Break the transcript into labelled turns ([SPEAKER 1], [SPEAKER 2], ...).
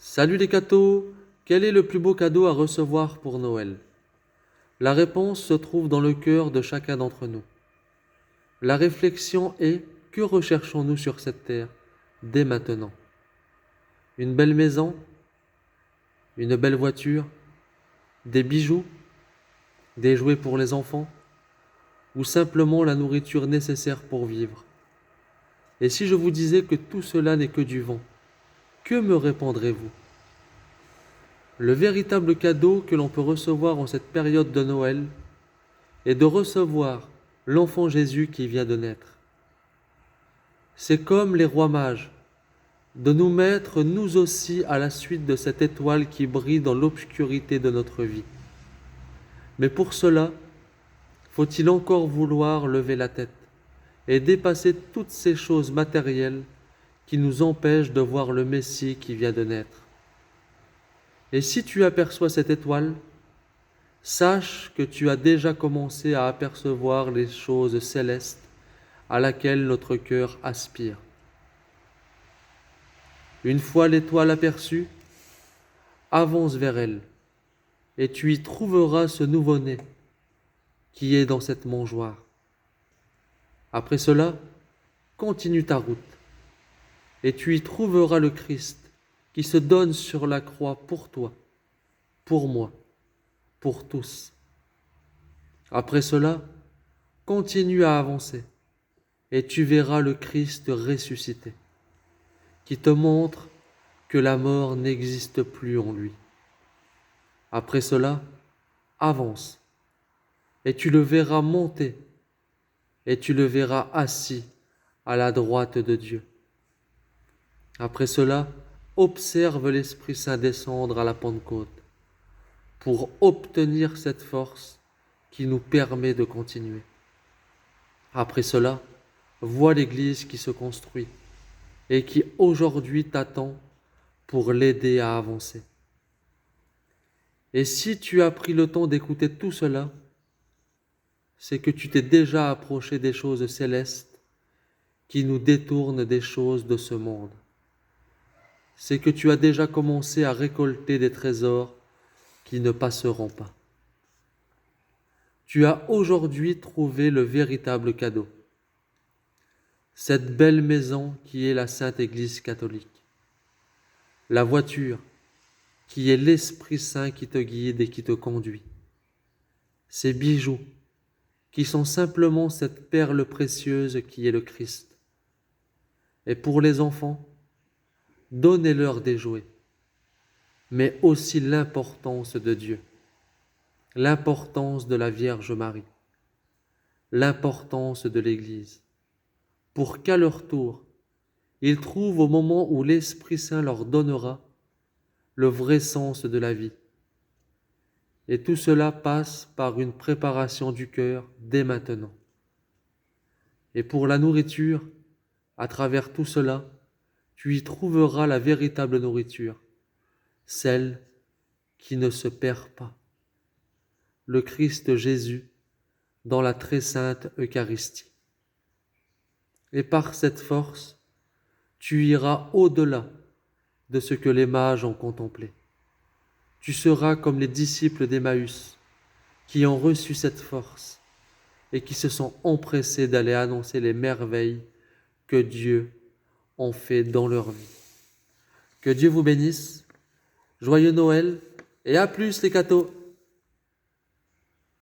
[SPEAKER 1] Salut les cathos! Quel est le plus beau cadeau à recevoir pour Noël? La réponse se trouve dans le cœur de chacun d'entre nous. La réflexion est: que recherchons-nous sur cette terre dès maintenant? Une belle maison? Une belle voiture? Des bijoux? Des jouets pour les enfants? Ou simplement la nourriture nécessaire pour vivre? Et si je vous disais que tout cela n'est que du vent, que me répondrez-vous? Le véritable cadeau que l'on peut recevoir en cette période de Noël est de recevoir l'enfant Jésus qui vient de naître. C'est comme les rois mages, de nous mettre nous aussi à la suite de cette étoile qui brille dans l'obscurité de notre vie. Mais pour cela, faut-il encore vouloir lever la tête et dépasser toutes ces choses matérielles qui nous empêchent de voir le Messie qui vient de naître. Et si tu aperçois cette étoile, sache que tu as déjà commencé à apercevoir les choses célestes à laquelle notre cœur aspire. Une fois l'étoile aperçue, avance vers elle, et tu y trouveras ce nouveau-né qui est dans cette mangeoire. Après cela, continue ta route, et tu y trouveras le Christ qui se donne sur la croix pour toi, pour moi, pour tous. Après cela, continue à avancer, et tu verras le Christ ressuscité, qui te montre que la mort n'existe plus en lui. Après cela, avance, et tu le verras monter, et tu le verras assis à la droite de Dieu. Après cela, observe l'Esprit Saint descendre à la Pentecôte pour obtenir cette force qui nous permet de continuer. Après cela, vois l'Église qui se construit et qui aujourd'hui t'attend pour l'aider à avancer. Et si tu as pris le temps d'écouter tout cela, c'est que tu t'es déjà approché des choses célestes qui nous détournent des choses de ce monde. C'est que tu as déjà commencé à récolter des trésors qui ne passeront pas. Tu as aujourd'hui trouvé le véritable cadeau, cette belle maison qui est la Sainte Église catholique, la voiture qui est l'Esprit Saint qui te guide et qui te conduit, ces bijoux qui sont simplement cette perle précieuse qui est le Christ. Et pour les enfants, donnez-leur des jouets, mais aussi l'importance de Dieu, l'importance de la Vierge Marie, l'importance de l'Église, pour qu'à leur tour, ils trouvent au moment où l'Esprit Saint leur donnera le vrai sens de la vie. Et tout cela passe par une préparation du cœur dès maintenant. Et pour la nourriture, à travers tout cela, tu y trouveras la véritable nourriture, celle qui ne se perd pas, le Christ Jésus dans la très sainte Eucharistie. Et par cette force, tu iras au-delà de ce que les mages ont contemplé. Tu seras comme les disciples d'Emmaüs qui ont reçu cette force et qui se sont empressés d'aller annoncer les merveilles que Dieu en fait dans leur vie. Que Dieu vous bénisse, joyeux Noël et à plus les cathos!